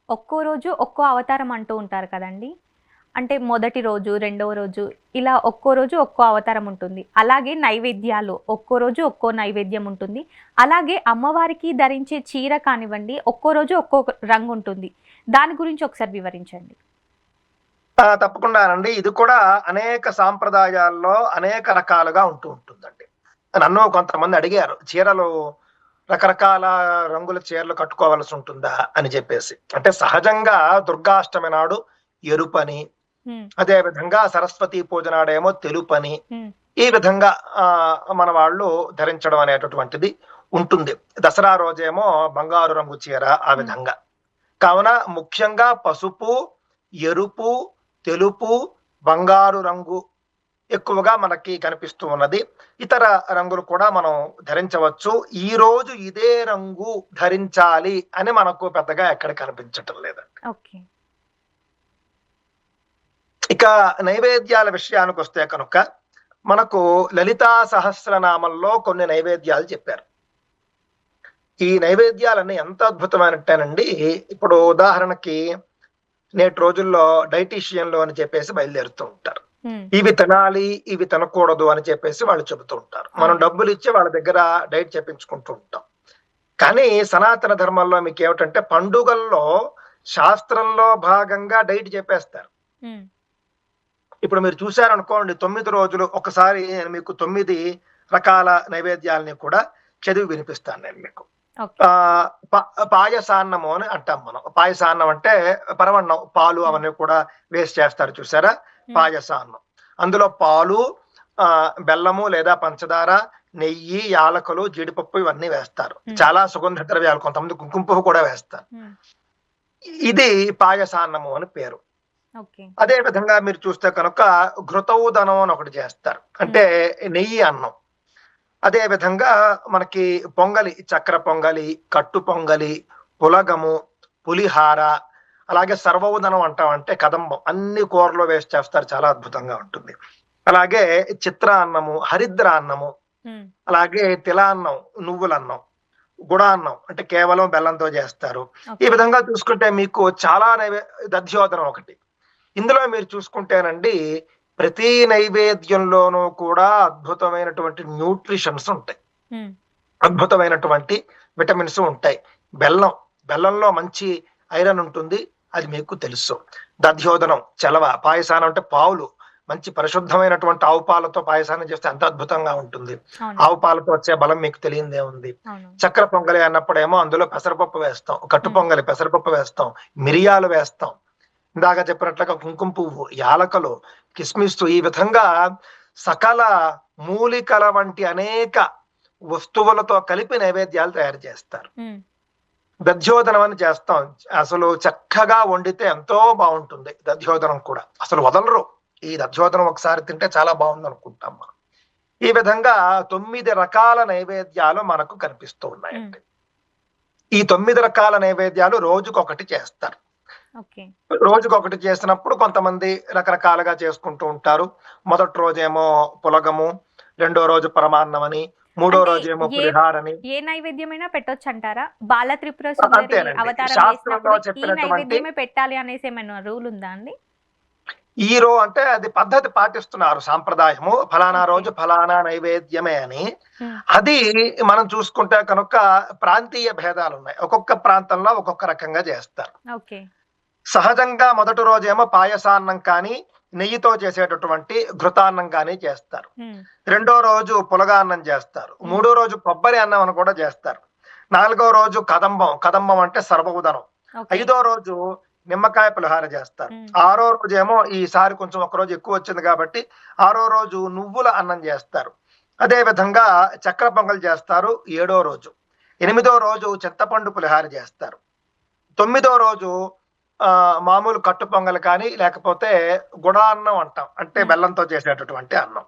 ఒక్కో రోజు ఒక్కో అవతారం అంటూ ఉంటారు కదండీ! అంటే మొదటి రోజు, రెండవ రోజు ఇలా ఒక్కో రోజు ఒక్కో అవతారం ఉంటుంది. అలాగే నైవేద్యాలు ఒక్కో రోజు ఒక్కో నైవేద్యం ఉంటుంది. అలాగే అమ్మవారికి ధరించే చీర కానివ్వండి, ఒక్కో రోజు ఒక్కొక్క రంగుంటుంది. దాని గురించి ఒకసారి వివరించండి. తప్పకుండానండి. ఇది కూడా అనేక సాంప్రదాయాల్లో అనేక రకాలుగా ఉంటూ ఉంటుందండి. నన్ను కొంతమంది అడిగారు. చీరలు రకరకాల రంగుల చీరలు కట్టుకోవాల్సి ఉంటుందా అని చెప్పేసి. అంటే సహజంగా దుర్గాష్టమి నాడు ఎరుపని, హ్మ్. అదే విధంగా సరస్వతి పూజ నాడేమో తెలుపని, హ్మ్. ఈ విధంగా మన వాళ్ళు ధరించడం అనేటటువంటిది ఉంటుంది. దసరా రోజేమో బంగారు రంగు చీర ఆ హ్మ్. విధంగా. కావున ముఖ్యంగా పసుపు, ఎరుపు, తెలుపు, బంగారు రంగు ఎక్కువగా మనకి కనిపిస్తూ ఉన్నది. ఇతర రంగులు కూడా మనం ధరించవచ్చు. ఈరోజు ఇదే రంగు ధరించాలి అని మనకు పెద్దగా ఎక్కడ కనిపించటం లేదండి. ఓకే. ఇక నైవేద్యాల విషయానికొస్తే కనుక మనకు లలితా సహస్రనామంలో కొన్ని నైవేద్యాలు చెప్పారు. ఈ నైవేద్యాలన్నీ ఎంత అద్భుతమైనట్టేనండి. ఇప్పుడు ఉదాహరణకి నేటి రోజుల్లో డైటీషియన్‌లు అని చెప్పేసి బయలుదేరుతూ ఉంటారు. హ్మ్. ఇవి తినాలి, ఇవి తినకూడదు అని చెప్పేసి వాళ్ళు చెబుతూ ఉంటారు. మనం అవునండి. డబ్బులిచ్చి వాళ్ళ దగ్గర డైట్ చేపించుకుంటూ ఉంటాం. కానీ సనాతన ధర్మంలో మీకేమిటంటే పండుగల్లో శాస్త్రంలో భాగంగా డైట్ చెప్పేస్తారు. హ్మ్. ఇప్పుడు మీరు చూసారనుకోండి 9 రోజులు ఒకసారి నేను మీకు 9 రకాల నైవేద్యాలని కూడా చదివి వినిపిస్తాను నేను మీకు. ఓకే. ఆహ్, ప పాయసాన్నము అని అంటాం మనం. పాయసాన్నం అంటే పరమాన్నం, పాలు హ్మ్. అవన్నీ కూడా వేసి చేస్తారు చూసారా? హ్మ్. పాయసాన్నం. అందులో పాలు, బెల్లము లేదా పంచదార, నెయ్యి, యాలకులు, జీడిపప్పు ఇవన్నీ వేస్తారు. హ్మ్. చాలా సుగంధ ద్రవ్యాలు కొంతమంది కుంకుమ పువ్వు కూడా వేస్తారు. హ్మ్. ఇది పాయసాన్నము అని పేరు. ఓకే. అదే విధంగా మీరు చూస్తే కనుక ఘృతౌదనం అని ఒకటి చేస్తారు. హ్మ్. అంటే నెయ్యి అన్నం. అదే విధంగా మనకి పొంగలి, చక్కెర పొంగలి, కట్టు పొంగలి, పులగము, పులిహార, అలాగే సర్వౌదనం అంటాం. అంటే కదంబం. అన్ని కూరలు వేసి చేస్తారు. చాలా అద్భుతంగా ఉంటుంది. అలాగే చిత్రాన్నము, హరిద్రాన్నము, హ్మ్. అలాగే తిలాన్నం, నువ్వులన్నం, గుడాన్నం అంటే కేవలం బెల్లంతో చేస్తారు. ఈ ఓకే. విధంగా చూసుకుంటే మీకు చాలా దధ్యోదనం ఒకటి. ఇందులో మీరు చూసుకుంటేనండి ప్రతి నైవేద్యంలోనూ కూడా అద్భుతమైనటువంటి న్యూట్రిషన్స్ ఉంటాయి. హ్మ్. అద్భుతమైనటువంటి విటమిన్స్ ఉంటాయి. బెల్లం, బెల్లంలో మంచి ఐరన్ ఉంటుంది. అది మీకు తెలుసు. దధ్యోదనం, చలవ, పాయసానం అంటే పావులు. మంచి పరిశుద్ధమైనటువంటి ఆవు పాలతో పాయసాన్ని చేస్తే ఎంత అద్భుతంగా ఉంటుంది. ఆవు అవునండి. పాలతో వచ్చే బలం మీకు తెలియనిదేముంది. అవును. చక్కెర పొంగలి అన్నప్పుడేమో అందులో పెసరపప్పు వేస్తాం. కట్టు హ్మ్. పొంగలి పెసరపప్పు వేస్తాం. మిరియాలు వేస్తాం. ఇందాక చెప్పినట్లుగా కుంకుమ పువ్వు, యాలకులు, కిస్మిసు ఈ విధంగా సకల మూలికల వంటి అనేక వస్తువులతో కలిపి నైవేద్యాలు తయారు చేస్తారు. హ్మ్. దధ్యోదనం అని చేస్తాం. అసలు చక్కగా వండితే ఎంతో బావుంటుంది దధ్యోదనం కూడా. అసలు వదలరు. ఈ దధ్యోదనం ఒకసారి తింటే చాలా బావుందనుకుంటాం మనం. ఈ విధంగా 9 రకాల నైవేద్యాలు మనకు కనిపిస్తూ హ్మ్. ఉన్నాయండి. ఈ 9 రకాల నైవేద్యాలు రోజుకొకటి చేస్తారు. ఓకే. రోజుకొకటి చేసినప్పుడు కొంతమంది రకరకాలుగా చేసుకుంటూ ఉంటారు. మొదటి రోజేమో పులగము, రెండో రోజు పరమాన్నమని, మూడో అంటే రోజేమో ఏ పులిహారని. ఏ నైవేద్యమైనా పెట్టొచ్చంటారా? బాల త్రిపుర సుందరి అంతేనండి. అవతారం శాస్త్రంలో వేసినప్పుడు ఈ చెప్పినటువంటి నైవేద్యమే పెట్టాలి అనేసి ఏమైనా రూల్ ఉందా అండి? అంటే అది పద్ధతి పాటిస్తున్నారు సాంప్రదాయము. ఫలానా ఓకే. రోజు ఫలానా నైవేద్యమే అని. హ్మ్. అది మనం చూసుకుంటే కనుక ప్రాంతీయ భేదాలున్నాయి. ఒక్కొక్క ప్రాంతంలో ఒక్కొక్క రకంగా చేస్తారు. ఓకే. సహజంగా మొదటి రోజేమో పాయసాన్నం కానీ, నెయ్యితో చేసేటటువంటి ఘృతాన్నం గాని చేస్తారు. హ్మ్. రెండో రోజు పులగాన్నం చేస్తారు. హ్మ్. మూడో రోజు కొబ్బరి అన్నం అని కూడా చేస్తారు. నాలుగో రోజు కదంబం. కదంబం అంటే సర్వౌదనం. ఓకే. ఐదో రోజు నిమ్మకాయ పులిహార చేస్తారు. హ్మ్. ఆరో రోజేమో ఈసారి కొంచెం ఒకరోజు ఎక్కువొచ్చింది కాబట్టి, ఆరో రోజు నువ్వుల అన్నం చేస్తారు. అదే విధంగా చక్కెర పొంగల్ చేస్తారు ఏడో రోజు. ఎనిమిదో రోజు చింతపండు పులిహార చేస్తారు. తొమ్మిదో రోజు మామూలు కట్టు పొంగల్ కానీ, లేకపోతే గుడాన్నం అంటాం. అంటే హ్మ్. బెల్లంతో చేసేటటువంటి అన్నం.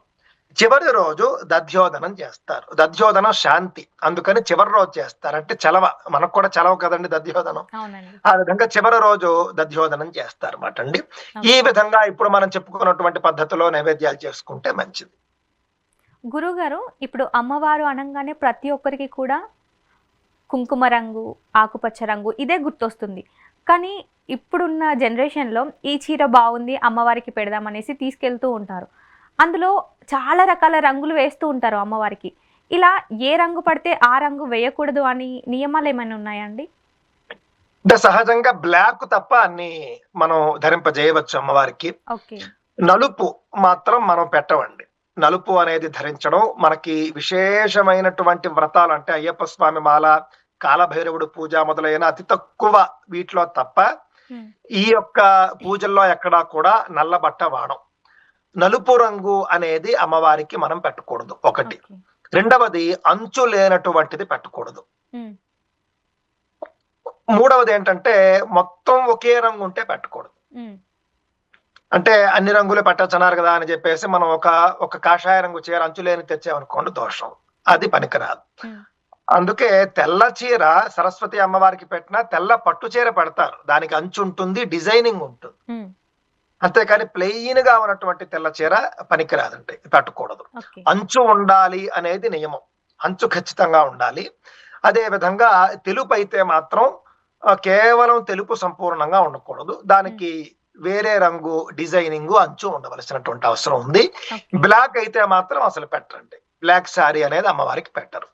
చివరి రోజు దధ్యోదనం చేస్తారు. దధ్యోదనం శాంతి. అందుకని చివరి రోజు చేస్తారు. అంటే చలవ. మనకు కూడా చలవ కదండీ దధ్యోదనం. అవునండి. ఆ విధంగా చివరి రోజు దధ్యోదనం చేస్తారన్నమాటండి. ఈ ఓకే. విధంగా ఇప్పుడు మనం చెప్పుకున్నటువంటి పద్ధతిలో నైవేద్యాలు చేసుకుంటే మంచిది. గురువుగారు ఇప్పుడు అమ్మవారు అనంగానే ప్రతి ఒక్కరికి కూడా కుంకుమ రంగు, ఆకుపచ్చ రంగు ఇదే గుర్తొస్తుంది. కానీ ఇప్పుడున్న జనరేషన్‌లో ఈ చీర బాగుంది అమ్మవారికి పెడదాం అనేసి తీసుకెళ్తూ ఉంటారు. అందులో చాలా రకాల రంగులు వేస్తూ ఉంటారు అమ్మవారికి. ఇలా ఏ రంగు పడితే ఆ రంగు వేయకూడదు అని నియమాలేమైనా ఉన్నాయా అండి? అంటే సహజంగా బ్లాక్ తప్ప అన్ని మనం ధరింపజేయవచ్చు అమ్మవారికి. ఓకే. నలుపు మాత్రం మనం పెట్టమండి. నలుపు అనేది ధరించడం మనకి విశేషమైనటువంటి వ్రతాలు అంటే అయ్యప్ప స్వామి మాల, కాలభైరవుడు పూజ మొదలైన అతి తక్కువ వీటిలో తప్ప హ్మ్. ఈ యొక్క పూజల్లో ఎక్కడా కూడా నల్ల బట్ట వాడం. నలుపు రంగు అనేది అమ్మవారికి మనం పెట్టకూడదు ఒకటి. ఓకే. రెండవది అంచు లేనటువంటిది పెట్టకూడదు. హ్మ్. మూడవది ఏంటంటే మొత్తం ఒకే రంగు ఉంటే పెట్టకూడదు. హ్మ్. అంటే అన్ని రంగులు పెట్టచ్చన్నారు కదా అని చెప్పేసి మనం ఒక కాషాయ రంగు చీర అంచు లేని తెచ్చామనుకోండి దోషం. అది పనికిరాదు. హ్మ్. అందుకే తెల్ల చీర సరస్వతి అమ్మవారికి పెట్టినా తెల్ల పట్టు చీర పెడతారు. దానికి అంచు ఉంటుంది, డిజైనింగ్ ఉంటుంది. హ్మ్. అంతేకాని ప్లెయిన్ గా ఉన్నటువంటి తెల్ల చీర పనికిరాదంటే పెట్టకూడదు. ఓకే. అంచు ఉండాలి అనేది నియమం. అంచు ఖచ్చితంగా ఉండాలి. అదే విధంగా తెలుపు అయితే మాత్రం కేవలం తెలుపు సంపూర్ణంగా ఉండకూడదు. హ్మ్. దానికి వేరే రంగు డిజైనింగ్ అంచు ఉండవలసినటువంటి అవసరం ఉంది. ఓకే. బ్లాక్ అయితే మాత్రం అసలు పెట్టరండి. బ్లాక్ శారీ అనేది అమ్మవారికి పెట్టరు.